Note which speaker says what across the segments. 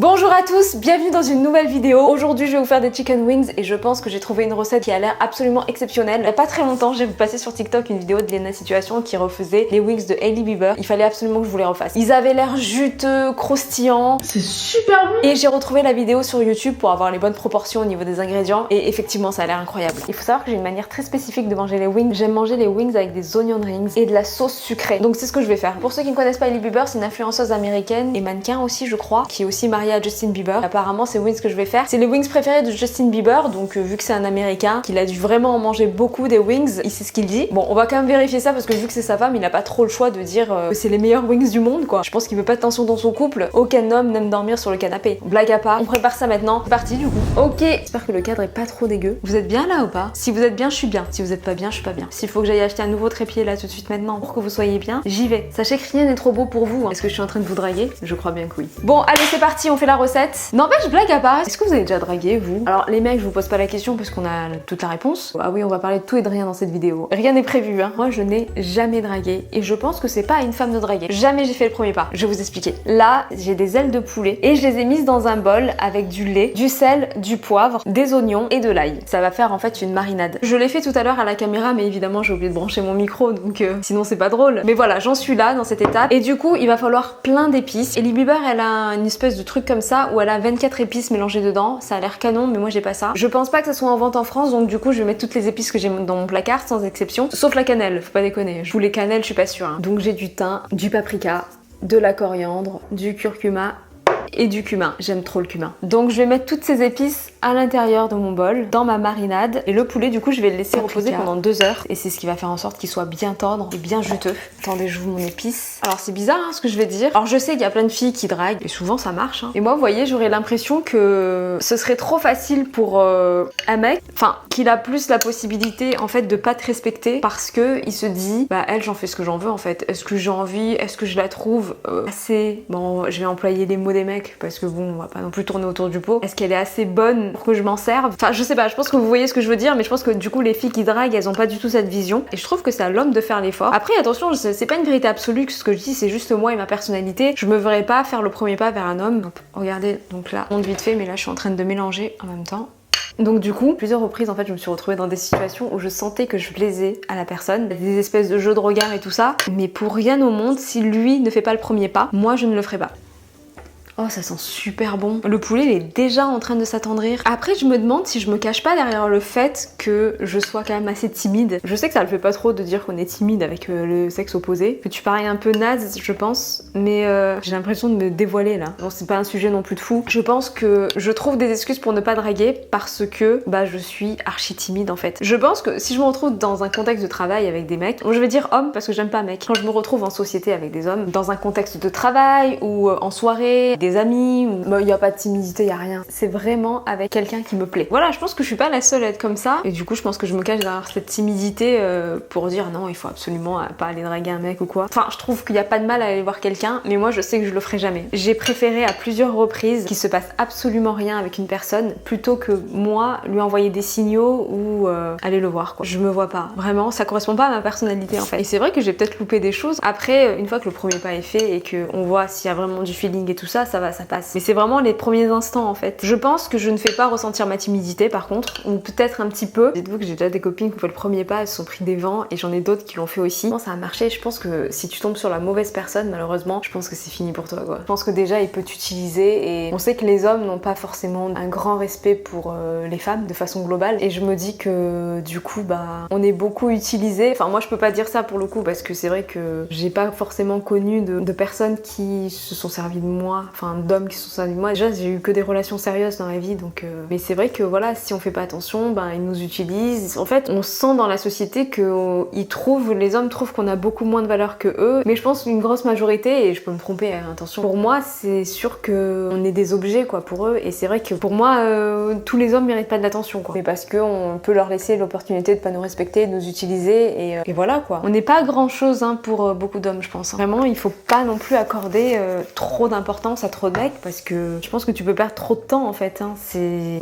Speaker 1: Bonjour à tous, bienvenue dans une nouvelle vidéo. Aujourd'hui je vais vous faire des chicken wings et je pense que j'ai trouvé une recette qui a l'air absolument exceptionnelle. Il n'y a pas très longtemps j'ai vu passer sur TikTok une vidéo de Lena Situation qui refaisait les wings de Hailey Bieber. Il fallait absolument que je vous les refasse. Ils avaient l'air juteux, croustillants.
Speaker 2: C'est super bon.
Speaker 1: Et j'ai retrouvé la vidéo sur YouTube pour avoir les bonnes proportions au niveau des ingrédients et effectivement ça a l'air incroyable. Il faut savoir que j'ai une manière très spécifique de manger les wings. J'aime manger les wings avec des onion rings et de la sauce sucrée. Donc c'est ce que je vais faire. Pour ceux qui ne connaissent pas Hailey Bieber, c'est une influenceuse américaine et mannequin aussi je crois, qui est aussi mariée à Justin Bieber. Apparemment c'est wings que je vais faire. C'est les wings préférés de Justin Bieber, donc vu que c'est un américain, qu'il a dû vraiment en manger beaucoup des wings, il sait ce qu'il dit. Bon, on va quand même vérifier ça parce que vu que c'est sa femme, il a pas trop le choix de dire que c'est les meilleurs wings du monde quoi. Je pense qu'il veut pas de tension dans son couple. Aucun homme n'aime dormir sur le canapé. Blague à part, on prépare ça maintenant. C'est parti du coup. Ok, j'espère que le cadre est pas trop dégueu. Vous êtes bien là ou pas? Si vous êtes bien, je suis bien. Si vous êtes pas bien, je suis pas bien. S'il faut que j'aille acheter un nouveau trépied là tout de suite maintenant pour que vous soyez bien, j'y vais. Sachez que rien n'est trop beau pour vous. Est-ce que je suis en train de vous draguer? Je crois bien que oui. Bon, allez, c'est parti, on fait la recette. N'empêche, blague à part, est-ce que vous avez déjà dragué vous? Alors les mecs, je vous pose pas la question parce qu'on a toute la réponse. Ah oui, on va parler de tout et de rien dans cette vidéo. Rien n'est prévu hein. Moi je n'ai jamais dragué et je pense que c'est pas à une femme de draguer. Jamais j'ai fait le premier pas. Je vais vous expliquer. Là, j'ai des ailes de poulet et je les ai mises dans un bol avec du lait, du sel, du poivre, des oignons et de l'ail. Ça va faire en fait une marinade. Je l'ai fait tout à l'heure à la caméra mais évidemment j'ai oublié de brancher mon micro donc sinon c'est pas drôle. Mais voilà, j'en suis là dans cette étape et du coup il va falloir plein d'épices. Hailey Bieber elle a une espèce de truc comme ça où elle a 24 épices mélangées dedans. Ça a l'air canon mais moi j'ai pas ça. Je pense pas que ça soit en vente en France donc du coup je vais mettre toutes les épices que j'ai dans mon placard sans exception. Sauf la cannelle, faut pas déconner. Je voulais cannelle, je suis pas sûre. Hein. Donc j'ai du thym, du paprika, de la coriandre, du curcuma et du cumin. J'aime trop le cumin. Donc je vais mettre toutes ces épices à l'intérieur de mon bol, dans ma marinade. Et le poulet, du coup, je vais le laisser reposer pendant 2 heures. Et c'est ce qui va faire en sorte qu'il soit bien tendre et bien juteux. Attendez, je vous mon épice. Alors c'est bizarre hein, ce que je vais dire. Alors je sais qu'il y a plein de filles qui draguent et souvent ça marche. Hein. Et moi, vous voyez, j'aurais l'impression que ce serait trop facile pour un mec, enfin, qu'il a plus la possibilité en fait de pas te respecter parce que il se dit, bah elle, j'en fais ce que j'en veux en fait. Est-ce que j'ai envie? Est-ce que je la trouve assez? Bon, je vais employer les mots des mecs parce que bon, on va pas non plus tourner autour du pot. Est-ce qu'elle est assez bonne pour que je m'en serve? Enfin, je sais pas, je pense que vous voyez ce que je veux dire, mais je pense que du coup, les filles qui draguent, elles ont pas du tout cette vision. Et je trouve que c'est à l'homme de faire l'effort. Après, attention, c'est pas une vérité absolue que ce que je dis, c'est juste moi et ma personnalité. Je me verrais pas faire le premier pas vers un homme. Donc, regardez, donc là, on monte vite fait, mais là, je suis en train de mélanger en même temps. Donc du coup, plusieurs reprises en fait je me suis retrouvée dans des situations où je sentais que je plaisais à la personne, des espèces de jeux de regard et tout ça, mais pour rien au monde, si lui ne fait pas le premier pas, moi je ne le ferai pas. Oh ça sent super bon. Le poulet il est déjà en train de s'attendrir. Après je me demande si je me cache pas derrière le fait que je sois quand même assez timide. Je sais que ça le fait pas trop de dire qu'on est timide avec le sexe opposé. Que tu parais un peu naze je pense. Mais j'ai l'impression de me dévoiler là. Bon c'est pas un sujet non plus de fou. Je pense que je trouve des excuses pour ne pas draguer parce que bah je suis archi timide en fait. Je pense que si je me retrouve dans un contexte de travail avec des mecs, bon, je vais dire homme parce que j'aime pas mec. Quand je me retrouve en société avec des hommes, dans un contexte de travail ou en soirée, des amis, il y a pas de timidité, y a rien. C'est vraiment avec quelqu'un qui me plaît. Voilà, je pense que je suis pas la seule à être comme ça. Et du coup, je pense que je me cache derrière cette timidité pour dire non, il faut absolument pas aller draguer un mec ou quoi. Enfin, je trouve qu'il y a pas de mal à aller voir quelqu'un, mais moi je sais que je le ferai jamais. J'ai préféré à plusieurs reprises qu'il se passe absolument rien avec une personne plutôt que moi lui envoyer des signaux ou aller le voir quoi. Je me vois pas. Vraiment, ça correspond pas à ma personnalité en fait. Et c'est vrai que j'ai peut-être loupé des choses. Après, une fois que le premier pas est fait et qu'on voit s'il y a vraiment du feeling et tout ça, ça va, ça passe. Mais c'est vraiment les premiers instants en fait. Je pense que je ne fais pas ressentir ma timidité par contre, ou peut-être un petit peu. Dites-vous que j'ai déjà des copines qui ont fait le premier pas, elles se sont pris des vents et j'en ai d'autres qui l'ont fait aussi. Bon, ça a marché, je pense que si tu tombes sur la mauvaise personne, malheureusement, je pense que c'est fini pour toi quoi. Je pense que déjà il peut t'utiliser et on sait que les hommes n'ont pas forcément un grand respect pour les femmes de façon globale et je me dis que du coup bah on est beaucoup utilisé. Enfin moi je peux pas dire ça pour le coup parce que c'est vrai que j'ai pas forcément connu de personnes qui se sont servies de moi, enfin d'hommes qui se sont servis de moi. Déjà j'ai eu que des relations sérieuses dans la vie donc mais c'est vrai que voilà si on fait pas attention ben ils nous utilisent. En fait on sent dans la société que les hommes trouvent qu'on a beaucoup moins de valeur que eux mais je pense une grosse majorité et je peux me tromper attention. Pour moi c'est sûr que on est des objets quoi pour eux et c'est vrai que pour moi tous les hommes méritent pas de l'attention quoi. Mais parce qu'on peut leur laisser l'opportunité de pas nous respecter, de nous utiliser et voilà quoi. On n'est pas grand chose hein, pour beaucoup d'hommes je pense. Vraiment il faut pas non plus accorder trop d'importance à trop de mecs parce que je pense que tu peux perdre trop de temps en fait. Hein.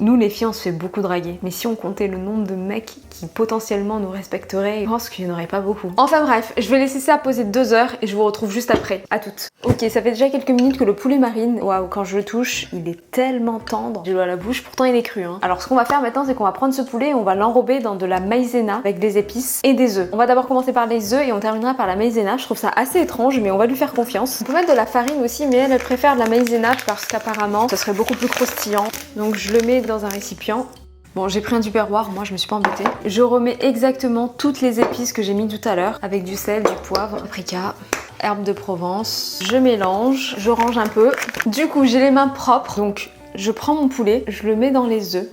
Speaker 1: Nous les filles on se fait beaucoup draguer. Mais si on comptait le nombre de mecs qui potentiellement nous respecteraient, je pense qu'il n'y en aurait pas beaucoup. Enfin bref, je vais laisser ça poser 2 heures et je vous retrouve juste après. À toutes. Ok, ça fait déjà quelques minutes que le poulet marine, waouh, quand je le touche, il est tellement tendre. J'ai l'eau à la bouche, pourtant il est cru. Hein. Alors ce qu'on va faire maintenant, c'est qu'on va prendre ce poulet et on va l'enrober dans de la maïzena avec des épices et des œufs. On va d'abord commencer par les œufs et on terminera par la maïzena. Je trouve ça assez étrange, mais on va lui faire confiance. On peut mettre de la farine aussi, mais elle préfère de la maïzena parce qu'apparemment, ça serait beaucoup plus croustillant. Donc je le mets dans un récipient. Bon, j'ai pris un tupperware, moi je me suis pas embêtée. Je remets exactement toutes les épices que j'ai mis tout à l'heure avec du sel, du poivre, paprika, herbes de Provence. Je mélange, je range un peu. Du coup, j'ai les mains propres, donc je prends mon poulet, je le mets dans les œufs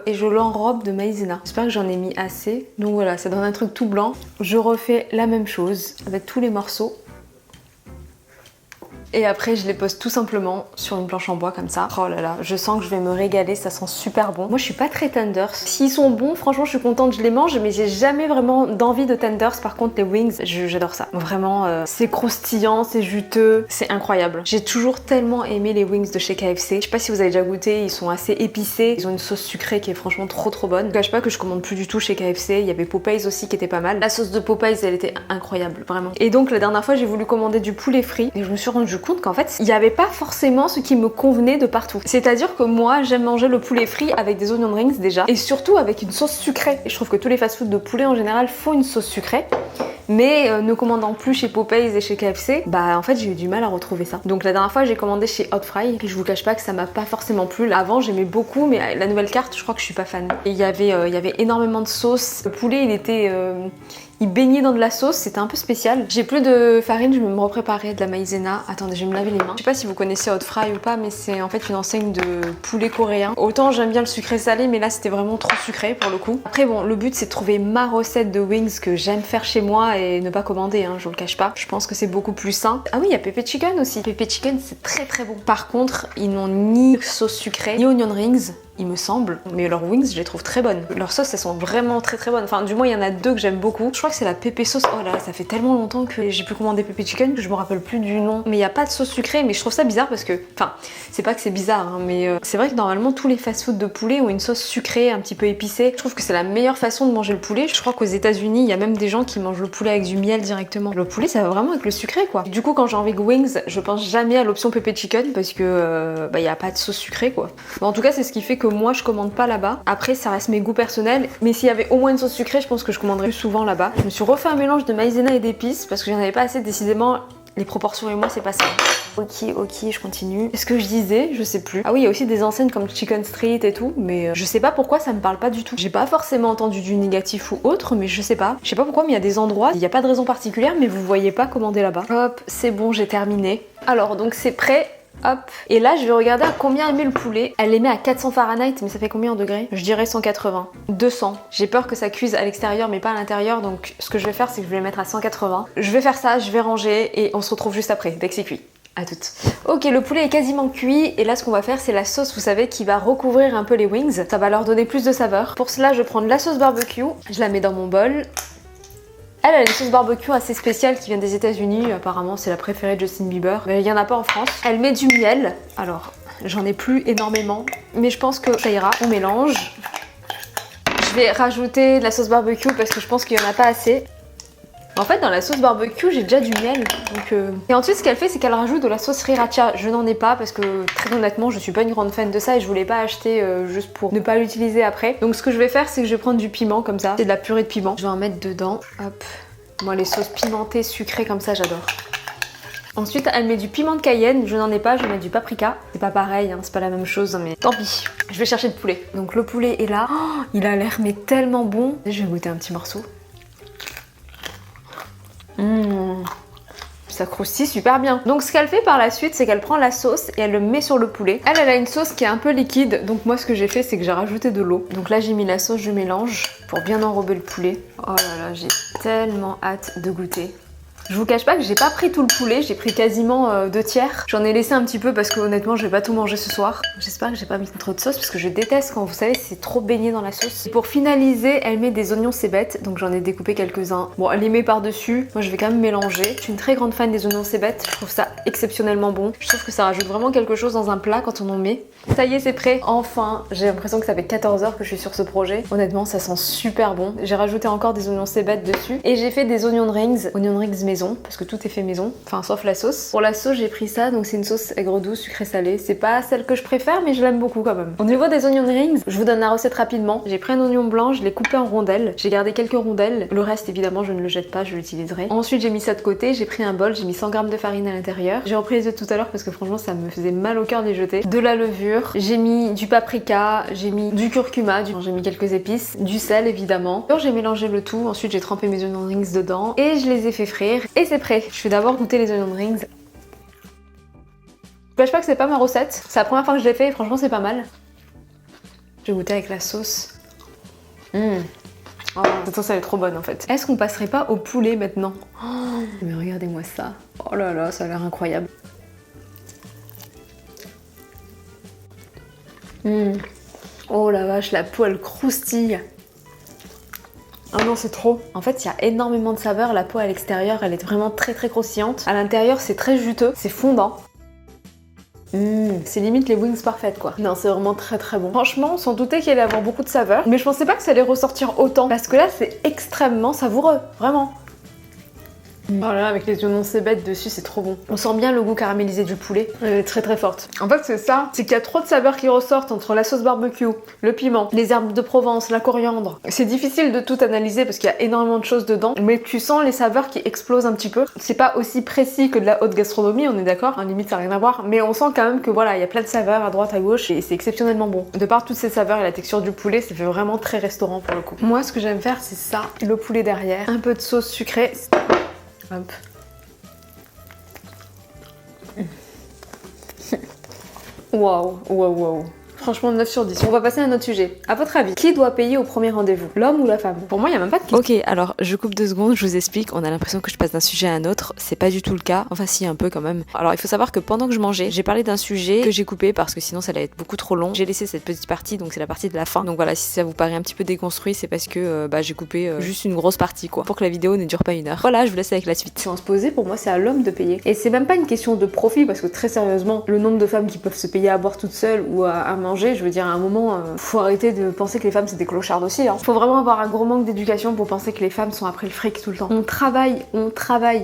Speaker 1: et je l'enrobe de maïzena. J'espère que j'en ai mis assez. Donc voilà, ça donne un truc tout blanc. Je refais la même chose avec tous les morceaux. Et après je les pose tout simplement sur une planche en bois comme ça. Oh là là, je sens que je vais me régaler, ça sent super bon. Moi je suis pas très tenders. S'ils sont bons, franchement je suis contente, je les mange, mais j'ai jamais vraiment d'envie de tenders. Par contre les wings, j'adore ça. Vraiment, c'est croustillant, c'est juteux, c'est incroyable. J'ai toujours tellement aimé les wings de chez KFC. Je sais pas si vous avez déjà goûté, ils sont assez épicés. Ils ont une sauce sucrée qui est franchement trop bonne. Je cache pas que je commande plus du tout chez KFC. Il y avait Popeyes aussi qui était pas mal. La sauce de Popeyes, elle était incroyable, vraiment. Et donc la dernière fois j'ai voulu commander du poulet frit et je me suis rendu compte qu'en fait il n'y avait pas forcément ce qui me convenait de partout. C'est-à-dire que moi j'aime manger le poulet frit avec des onion rings déjà et surtout avec une sauce sucrée. Et je trouve que tous les fast-food de poulet en général font une sauce sucrée. Mais ne commandant plus chez Popeyes et chez KFC, bah en fait j'ai eu du mal à retrouver ça. Donc la dernière fois j'ai commandé chez Hot Fry et je vous cache pas que ça m'a pas forcément plu. Avant j'aimais beaucoup mais la nouvelle carte je crois que je suis pas fan. Et il y avait énormément de sauce. Le poulet il baignait dans de la sauce, c'était un peu spécial. J'ai plus de farine, je vais me repréparer de la maïzena. Attendez, je vais me laver les mains. Je sais pas si vous connaissez Hot Fry ou pas, mais c'est en fait une enseigne de poulet coréen. Autant j'aime bien le sucré salé, mais là c'était vraiment trop sucré pour le coup. Après bon, le but c'est de trouver ma recette de wings que j'aime faire chez moi et ne pas commander, hein, je vous le cache pas. Je pense que c'est beaucoup plus sain. Ah oui, il y a Pepe Chicken aussi. Pepe Chicken c'est très bon. Par contre, ils n'ont ni sauce sucrée, ni onion rings. Il me semble, mais leurs wings je les trouve très bonnes. Leurs sauces elles sont vraiment très bonnes. Enfin du moins il y en a 2 que j'aime beaucoup. Je crois que c'est la pépé sauce. Oh là ça fait tellement longtemps que j'ai pu commander Pepe Chicken que je me rappelle plus du nom. Mais il n'y a pas de sauce sucrée, mais je trouve ça bizarre parce que, enfin c'est pas que c'est bizarre hein, mais c'est vrai que normalement tous les fast-food de poulet ont une sauce sucrée un petit peu épicée. Je trouve que c'est la meilleure façon de manger le poulet. Je crois qu'aux États-Unis il y a même des gens qui mangent le poulet avec du miel directement. Le poulet ça va vraiment avec le sucré quoi. Du coup quand j'ai envie de wings je pense jamais à l'option Pepe Chicken parce que bah il n'y a pas de sauce sucrée quoi. Bon, en tout cas c'est ce qui fait que moi je commande pas là-bas. Après ça reste mes goûts personnels, mais s'il y avait au moins une sauce sucrée, je pense que je commanderais plus souvent là-bas. Je me suis refait un mélange de maïzena et d'épices parce que j'en avais pas assez. Décidément les proportions et moi c'est pas ça. Ok, je continue. Est-ce que je disais? Je sais plus. Ah oui, il y a aussi des enseignes comme Chicken Street et tout, mais je sais pas pourquoi ça me parle pas du tout. J'ai pas forcément entendu du négatif ou autre, mais je sais pas. Je sais pas pourquoi, mais il y a des endroits, il n'y a pas de raison particulière, mais vous voyez pas commander là-bas. Hop, c'est bon, j'ai terminé. Alors donc c'est prêt. Hop. Et là je vais regarder à combien elle met le poulet. Elle les met à 400 Fahrenheit, mais ça fait combien en degrés? Je dirais 180. 200. J'ai peur que ça cuise à l'extérieur mais pas à l'intérieur, donc ce que je vais faire c'est que je vais les mettre à 180. Je vais faire ça, je vais ranger et on se retrouve juste après, dès que c'est cuit. À toutes. Ok, le poulet est quasiment cuit et là ce qu'on va faire c'est la sauce, vous savez, qui va recouvrir un peu les wings. Ça va leur donner plus de saveur. Pour cela je prends de la sauce barbecue, je la mets dans mon bol. Elle a une sauce barbecue assez spéciale qui vient des États-Unis. Apparemment, c'est la préférée de Justin Bieber. Mais il n'y en a pas en France. Elle met du miel. Alors, j'en ai plus énormément. Mais je pense que ça ira. On mélange. Je vais rajouter de la sauce barbecue parce que je pense qu'il n'y en a pas assez. En fait, dans la sauce barbecue, j'ai déjà du miel. Et ensuite, ce qu'elle fait, c'est qu'elle rajoute de la sauce sriracha. Je n'en ai pas parce que, très honnêtement, je suis pas une grande fan de ça et je voulais pas acheter juste pour ne pas l'utiliser après. Donc, ce que je vais faire, c'est que je vais prendre du piment comme ça. C'est de la purée de piment. Je vais en mettre dedans. Hop. Moi, les sauces pimentées, sucrées comme ça, j'adore. Ensuite, elle met du piment de Cayenne. Je n'en ai pas, je vais mettre du paprika. C'est pas pareil, hein, c'est pas la même chose, mais tant pis. Je vais chercher le poulet. Donc, le poulet est là. Oh, il a l'air mais tellement bon. Je vais goûter un petit morceau. Ça croustille super bien. Donc ce qu'elle fait par la suite, c'est qu'elle prend la sauce et elle le met sur le poulet. Elle a une sauce qui est un peu liquide, donc moi ce que j'ai fait c'est que j'ai rajouté de l'eau. Donc là j'ai mis la sauce, je mélange pour bien enrober le poulet. Oh là là, j'ai tellement hâte de goûter. Je vous cache pas que j'ai pas pris tout le poulet, j'ai pris quasiment 2 tiers. J'en ai laissé un petit peu parce que honnêtement je vais pas tout manger ce soir. J'espère que j'ai pas mis trop de sauce parce que je déteste quand vous savez c'est trop baigné dans la sauce. Et pour finaliser, elle met des oignons cébettes, donc j'en ai découpé quelques-uns. Bon, elle les met par-dessus, moi je vais quand même mélanger. Je suis une très grande fan des oignons cébettes, je trouve ça exceptionnellement bon. Je trouve que ça rajoute vraiment quelque chose dans un plat quand on en met. Ça y est, c'est prêt. Enfin, j'ai l'impression que ça fait 14 heures que je suis sur ce projet. Honnêtement, ça sent super bon. J'ai rajouté encore des oignons cébettes dessus et j'ai fait des onion rings maison parce que tout est fait maison, enfin sauf la sauce. Pour la sauce, j'ai pris ça, donc c'est une sauce aigre douce, sucré salé. C'est pas celle que je préfère, mais je l'aime beaucoup quand même. Au niveau des onion rings, je vous donne la recette rapidement. J'ai pris un oignon blanc, je l'ai coupé en rondelles. J'ai gardé quelques rondelles. Le reste, évidemment, je ne le jette pas, je l'utiliserai. Ensuite, j'ai mis ça de côté. J'ai pris un bol, j'ai mis 100 g de farine à l'intérieur. J'ai repris les œufs tout à l'heure parce que franchement, ça me faisait mal au cœur de les jeter. De la levure, j'ai mis du paprika, j'ai mis du curcuma, j'ai mis quelques épices, du sel évidemment. Alors j'ai mélangé le tout. Ensuite, j'ai trempé mes onion rings dedans et je les ai fait frire. Et c'est prêt. Je vais d'abord goûter les onion rings. Je vous cache pas que c'est pas ma recette. C'est la première fois que je l'ai fait et franchement, c'est pas mal. Je vais goûter avec la sauce. Oh, cette sauce elle est trop bonne en fait. Est-ce qu'on passerait pas au poulet maintenant? Oh, mais regardez-moi ça. Oh là là, ça a l'air incroyable. Oh la vache, la peau elle croustille. Ah non, c'est trop. En fait, il y a énormément de saveur. La peau à l'extérieur, elle est vraiment très croustillante. À l'intérieur, c'est très juteux, c'est fondant. C'est limite les wings parfaites quoi. Non, c'est vraiment très bon. Franchement, sans douter qu'il allait avoir beaucoup de saveur, mais je pensais pas que ça allait ressortir autant parce que là, c'est extrêmement savoureux, vraiment. Oh là là, avec les oignons cébettes dessus, c'est trop bon. On sent bien le goût caramélisé du poulet. Elle est très forte. En fait, c'est ça. C'est qu'il y a trop de saveurs qui ressortent entre la sauce barbecue, le piment, les herbes de Provence, la coriandre. C'est difficile de tout analyser parce qu'il y a énormément de choses dedans, mais tu sens les saveurs qui explosent un petit peu. C'est pas aussi précis que de la haute gastronomie, on est d'accord. En limite, ça n'a rien à voir. Mais on sent quand même que voilà, il y a plein de saveurs à droite, à gauche et c'est exceptionnellement bon. De par toutes ces saveurs et la texture du poulet, ça fait vraiment très restaurant pour le coup. Moi, ce que j'aime faire, c'est ça. Le poulet derrière, un peu de sauce sucrée. Hop. Waouh. Franchement 9 sur 10. On va passer à un autre sujet. À votre avis, qui doit payer au premier rendez-vous? L'homme ou la femme? Pour moi, il n'y a même pas de question.
Speaker 2: Ok, alors je coupe 2 secondes, je vous explique. On a l'impression que je passe d'un sujet à un autre. C'est pas du tout le cas. Enfin, si, un peu quand même. Alors, il faut savoir que pendant que je mangeais, j'ai parlé d'un sujet que j'ai coupé parce que sinon ça allait être beaucoup trop long. J'ai laissé cette petite partie, donc c'est la partie de la fin. Donc voilà, si ça vous paraît un petit peu déconstruit, c'est parce que j'ai coupé juste une grosse partie quoi. Pour que la vidéo ne dure pas 1 heure. Voilà, je vous laisse avec la suite.
Speaker 1: Si on se posait, pour moi, c'est à l'homme de payer. Et c'est même pas une question de profit parce que très sérieusement, le nombre de femmes qui peuvent se payer à boire toutes seules ou à manger, je veux dire, à un moment, faut arrêter de penser que les femmes c'est des clochards aussi. Faut vraiment avoir un gros manque d'éducation pour penser que les femmes sont après le fric tout le temps. On travaille.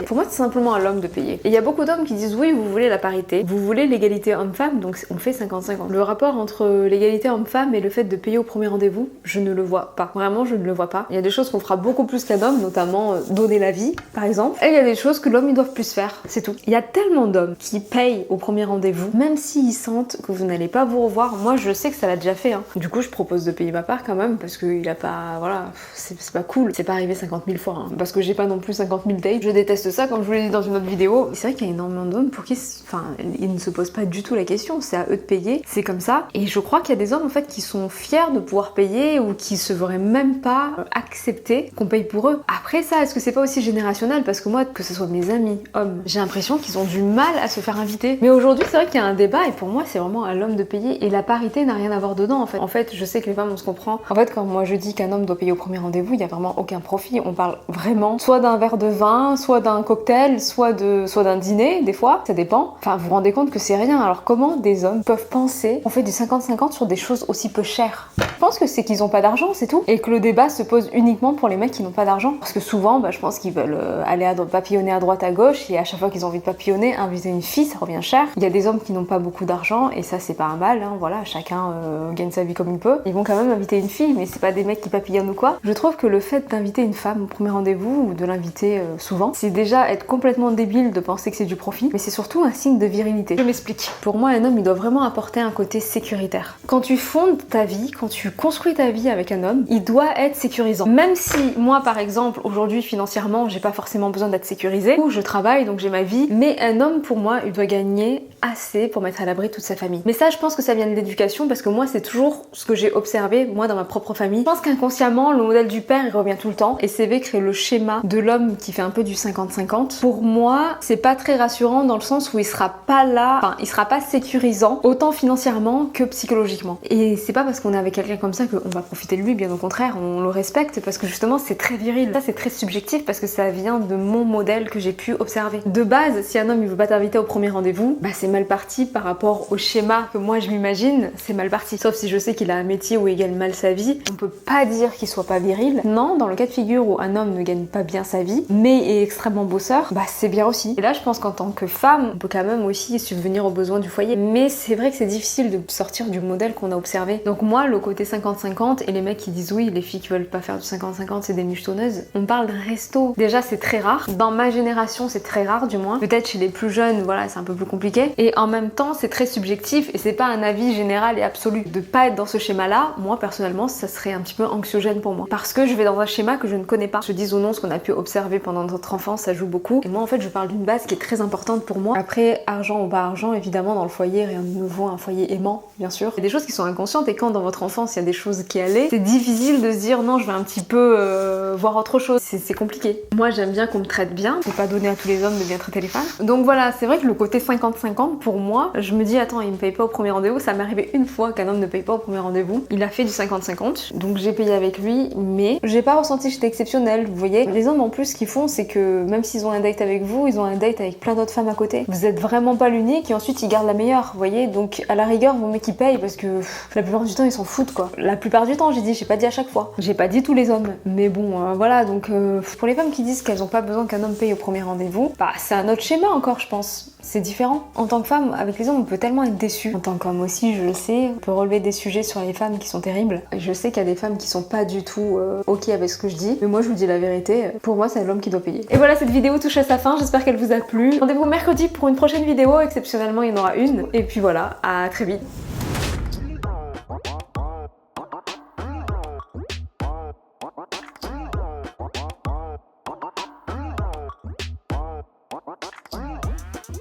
Speaker 1: Pour moi, c'est simplement à l'homme de payer. Et il y a beaucoup d'hommes qui disent oui, vous voulez la parité, vous voulez l'égalité homme-femme, donc on fait 50-50. Le rapport entre l'égalité homme-femme et le fait de payer au premier rendez-vous, je ne le vois pas. Vraiment, je ne le vois pas. Il y a des choses qu'on fera beaucoup plus qu'un homme, notamment donner la vie, par exemple. Et il y a des choses que l'homme il doit plus faire, c'est tout. Il y a tellement d'hommes qui payent au premier rendez-vous, même s'ils sentent que vous n'allez pas vous revoir. Moi, je sais que ça l'a déjà fait. Du coup, je propose de payer ma part quand même parce qu'il a pas, voilà, c'est pas cool. C'est pas arrivé 50 000 fois, parce que j'ai pas non plus 50 000 dates. Je déteste ça, comme je vous l'ai dit dans une autre vidéo. C'est vrai qu'il y a énormément d'hommes pour qui, enfin, ils ne se posent pas du tout la question. C'est à eux de payer, c'est comme ça. Et je crois qu'il y a des hommes en fait qui sont fiers de pouvoir payer ou qui se verraient même pas accepter qu'on paye pour eux. Après ça, est-ce que c'est pas aussi générationnel? Parce que moi, que ce soit mes amis hommes, j'ai l'impression qu'ils ont du mal à se faire inviter. Mais aujourd'hui, c'est vrai qu'il y a un débat et pour moi, c'est vraiment à l'homme de payer et la parité n'a rien à voir dedans en fait. En fait, je sais que les femmes, on se comprend. En fait, quand moi je dis qu'un homme doit payer au premier rendez-vous, il y a vraiment aucun profit. On parle vraiment soit d'un verre de vin, soit d'un cocktail, soit d'un dîner, des fois, ça dépend. Enfin, vous vous rendez compte que c'est rien. Alors comment des hommes peuvent penser qu'on fait du 50-50 sur des choses aussi peu chères? Je pense que c'est qu'ils ont pas d'argent, c'est tout. Et que le débat se pose uniquement pour les mecs qui n'ont pas d'argent. Parce que souvent, je pense qu'ils veulent aller papillonner à droite, à gauche, et à chaque fois qu'ils ont envie de papillonner, inviter une fille, ça revient cher. Il y a des hommes qui n'ont pas beaucoup d'argent, et ça c'est pas un mal, voilà, chacun gagne sa vie comme il peut. Ils vont quand même inviter une fille, mais c'est pas des mecs qui papillonnent ou quoi. Je trouve que le fait d'inviter une femme au premier rendez-vous, ou de l'inviter souvent, c'est déjà être complètement débile de penser que c'est du profit, mais c'est surtout un signe de virilité. Je m'explique. Pour moi, un homme, il doit vraiment apporter un côté sécuritaire. Quand tu fondes ta vie, quand tu construis ta vie avec un homme, il doit être sécurisant. Même si moi, par exemple, aujourd'hui, financièrement, j'ai pas forcément besoin d'être sécurisée, ou je travaille, donc j'ai ma vie, mais un homme, pour moi, il doit gagner assez pour mettre à l'abri toute sa famille. Mais ça, je pense que ça vient de l'éducation. éducation parce que moi c'est toujours ce que j'ai observé moi dans ma propre famille. Je pense qu'inconsciemment le modèle du père il revient tout le temps et CV crée le schéma de l'homme qui fait un peu du 50-50. Pour moi c'est pas très rassurant dans le sens où il sera pas là, enfin il sera pas sécurisant autant financièrement que psychologiquement. Et c'est pas parce qu'on est avec quelqu'un comme ça qu'on va profiter de lui, bien au contraire, on le respecte parce que justement c'est très viril. Ça c'est très subjectif parce que ça vient de mon modèle que j'ai pu observer. De base, si un homme il veut pas t'inviter au premier rendez-vous, bah c'est mal parti par rapport au schéma que moi je m'imagine, c'est mal parti. Sauf si je sais qu'il a un métier où il gagne mal sa vie, on peut pas dire qu'il soit pas viril. Non, dans le cas de figure où un homme ne gagne pas bien sa vie, mais est extrêmement bosseur, bah c'est bien aussi. Et là je pense qu'en tant que femme, on peut quand même aussi subvenir aux besoins du foyer. Mais c'est vrai que c'est difficile de sortir du modèle qu'on a observé. Donc moi, le côté 50-50 et les mecs qui disent oui, les filles qui veulent pas faire du 50-50 c'est des michetonneuses. On parle de resto. Déjà c'est très rare. Dans ma génération c'est très rare du moins. Peut-être chez les plus jeunes, voilà, c'est un peu plus compliqué. Et en même temps c'est très subjectif et c'est pas un avis général et absolu. De pas être dans ce schéma-là, moi personnellement ça serait un petit peu anxiogène pour moi. Parce que je vais dans un schéma que je ne connais pas. Je dis ou non ce qu'on a pu observer pendant notre enfance, ça joue beaucoup. Et moi en fait je parle d'une base qui est très importante pour moi. Après, argent ou pas argent, évidemment dans le foyer, rien de nouveau, un foyer aimant, bien sûr. Il y a des choses qui sont inconscientes et quand dans votre enfance il y a des choses qui allaient, c'est difficile de se dire non je vais un petit peu voir autre chose. C'est compliqué. Moi j'aime bien qu'on me traite bien, faut pas donner à tous les hommes de bien traiter les femmes. Donc voilà, c'est vrai que le côté 50-50 pour moi, je me dis attends il me paye pas au premier rendez-vous, ça m'est arrivé une fois qu'un homme ne paye pas au premier rendez-vous. Il a fait du 50-50, donc j'ai payé avec lui, mais j'ai pas ressenti que j'étais exceptionnelle, vous voyez. Les hommes en plus ce qu'ils font c'est que même s'ils ont un date avec vous, ils ont un date avec plein d'autres femmes à côté. Vous êtes vraiment pas l'unique et ensuite ils gardent la meilleure, vous voyez. Donc à la rigueur vaut mieux qu'ils payent parce que la plupart du temps ils s'en foutent quoi. La plupart du temps j'ai pas dit à chaque fois. J'ai pas dit tous les hommes, mais bon voilà, donc pour les femmes qui disent qu'elles ont pas besoin qu'un homme paye au premier rendez-vous, bah c'est un autre schéma encore je pense. C'est différent. En tant que femme, avec les hommes, on peut tellement être déçu. En tant qu'homme aussi, je le sais, on peut relever des sujets sur les femmes qui sont terribles. Je sais qu'il y a des femmes qui sont pas du tout ok avec ce que je dis, mais moi je vous dis la vérité, pour moi c'est l'homme qui doit payer. Et voilà, cette vidéo touche à sa fin, j'espère qu'elle vous a plu. Rendez-vous mercredi pour une prochaine vidéo, exceptionnellement il y en aura une. Et puis voilà, à très vite.